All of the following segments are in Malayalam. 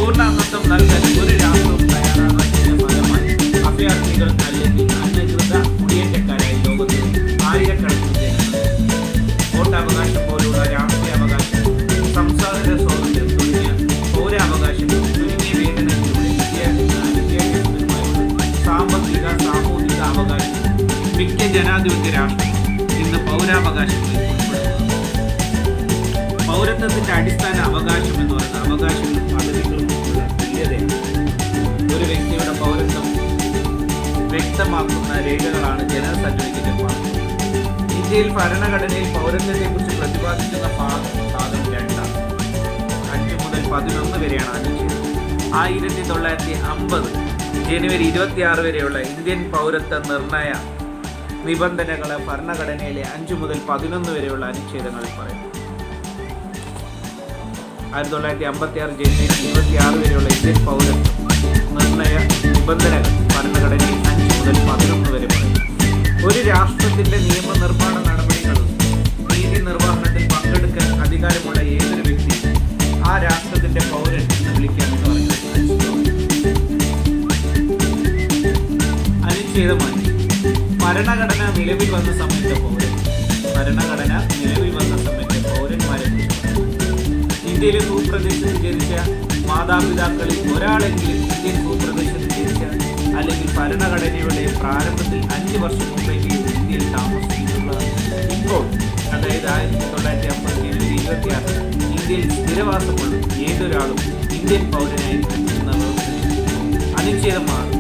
പൂർണ്ണ അംഗത്വം നൽകാൻ ഒരു രാഷ്ട്രവും തയ്യാറാകാത്തതിന്റെ ഫലമായി അഭയാർത്ഥികൾ അല്ലെങ്കിൽ അനധികൃത കുടിയേറ്റക്കാരായി ലോകത്ത് ആയിരക്കണക്കിന് ജനങ്ങൾ വോട്ടവകാശം പോലുള്ള രാഷ്ട്രീയ അവകാശം, സംസാര സ്വാതന്ത്ര്യം തുടങ്ങിയ പൗരാവകാശം തുടങ്ങിയ വേതനത്തിലൂടെ വിദ്യാഭ്യാസപരമായുള്ള സാമ്പത്തിക സാമൂഹിക അവകാശം മിക്ക ജനാധിപത്യ രാഷ്ട്രം ഇന്ന് പൗരാവകാശങ്ങളിൽ ഉൾപ്പെടുന്നു. പൗരത്വത്തിന്റെ അടിസ്ഥാന അവകാശം എന്ന് പറയുന്നത് അവകാശങ്ങളും പദവികളും ഉള്ള തുല്യതയാണ്. ഒരു വ്യക്തിയുടെ പൗരത്വം വ്യക്തമാക്കുന്ന രേഖകളാണ് ജനന സർട്ടിഫിക്കറ്റ് ഓഫ് ബർത്ത്. ഇന്ത്യയിൽ ഭരണഘടനയിൽ പൗരത്വത്തെക്കുറിച്ച് പ്രതിപാദിക്കുന്ന ഭാഗം 2 5 മുതൽ 11 വരെയാണ് അനുച്ഛേദം. 1950 ജനുവരി 26 വരെയുള്ള ഇന്ത്യൻ പൗരത്വ നിർണയ നിബന്ധനകളെ ഭരണഘടനയിലെ 5 മുതൽ 11 വരെയുള്ള അനുച്ഛേദങ്ങളിൽ പറയുന്നു. 1956 ജനുവരി 26 വരെയുള്ള ഇന്ത്യൻ പൗരത്വ നിർണയ നിബന്ധനകൾ ഭരണഘടനയിൽ 5 മുതൽ 11 വരെ പറയുന്നു. ഒരു രാഷ്ട്രത്തിന്റെ നിയമനിർമ്മാണ നടപടികളും നീതി നിർവഹണത്തിൽ പങ്കെടുക്കാൻ അധികാരമുള്ള ഏതൊരു വ്യക്തി ആ രാഷ്ട്രത്തിന്റെ പൗരൻ എന്ന് വിളിക്കാമെന്ന് പറയുന്നത് അനുച്ഛേദമായി. ഭരണഘടന നിലവിൽ വന്ന സമയത്തെ പൗരന്മാരെ ഇന്ത്യയിലെ ഭൂപ്രദേശത്ത് ജനിച്ച മാതാപിതാക്കളിൽ ഒരാളെങ്കിലും ഇന്ത്യൻ ഭൂപ്രദേശത്ത് ജനിച്ച അല്ലെങ്കിൽ ഭരണഘടനയുടെ പ്രാരംഭത്തിൽ 5 വർഷം മുമ്പെങ്കിലും ഇന്ത്യയിൽ താമസിച്ചിട്ടുള്ള ഇപ്പോൾ, അതായത് 1950 ജനുവരി 26 ഇന്ത്യയിൽ സ്ഥിരവാസമുള്ള ഏതൊരാളും ഇന്ത്യൻ പൗരനായിരിക്കും എന്ന അനുച്ഛേദമാണ്.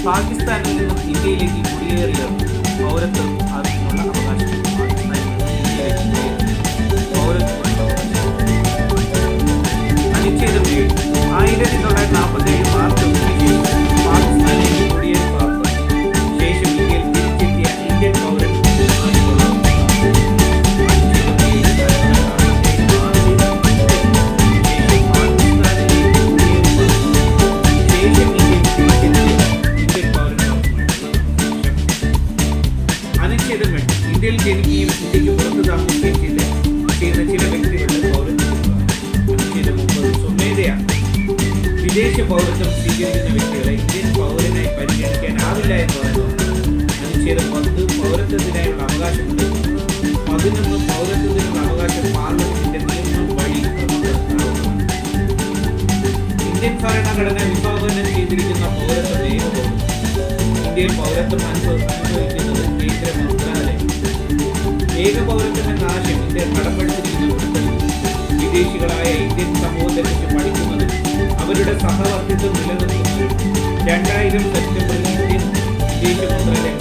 പാകിസ്ഥാനിൽ നിന്നും ഇന്ത്യയിലേക്ക് കുടിയേറിയ പൗരത്വം അതിനുള്ള അവകാശം. അനുച്ഛേദം 1947 മാർച്ച് 1 പാകിസ്ഥാനിലേക്ക് കുടിയേറി പാർത്ത ശേഷം ഇന്ത്യയിൽ തിരിച്ചെത്തിയ ഇന്ത്യൻ പൗരൻ ഇന്ത്യയിൽ ജനിക്കുകയും ഇന്ത്യക്ക് പുറത്ത് താമസിക്കുകയും ചെയ്യുന്ന ചില വ്യക്തികളുടെ പൗരത്വം. അനുച്ഛേദം 30 സ്വമേധയാണ് വിദേശ പൗരത്വം സ്വീകരിക്കുന്ന വ്യക്തികളെ ഇന്ത്യൻ പൗരനായി പരിഗണിക്കാനാവില്ല എന്ന് പറയുന്നു. അനുച്ഛേദം 10 പൗരത്വത്തിനായുള്ള അവകാശമുണ്ട്. 11 പൗരത്വത്തിനുള്ള അവകാശം പാർലമെന്റിന്റെ നിയമം വഴി ക്രമപ്പെടുത്താവുന്നതാണ്. ഇന്ത്യൻ ഭരണഘടന വിഭാവനം ചെയ്തിരിക്കുന്ന പൗരത്വ നിയമവും ഇന്ത്യയിൽ പൗരത്വം അനുഭവിക്കുന്നത് കേന്ദ്ര മന്ത്രാലയം. ഏക പൗരത്വം എന്ന ആശയം ഇന്ത്യ കടപ്പെടുത്തിയിരിക്കുന്ന വിദേശികളായ ഇന്ത്യൻ സമൂഹത്തെക്കുറിച്ച് പഠിക്കുന്നതും അവരുടെ സഹവർത്തിത്വം നിലനിർത്തുന്നതും 2000 സെപ്റ്റംബറിൽ ഇന്ത്യൻ വിദേശ മന്ത്രാലയം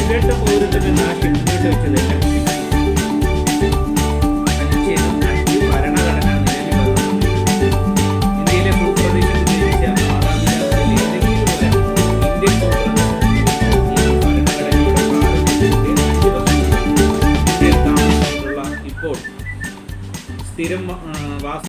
ഇരട്ട പൗരത്വം എന്ന ആശയം മുന്നോട്ട് വെച്ചതല്ല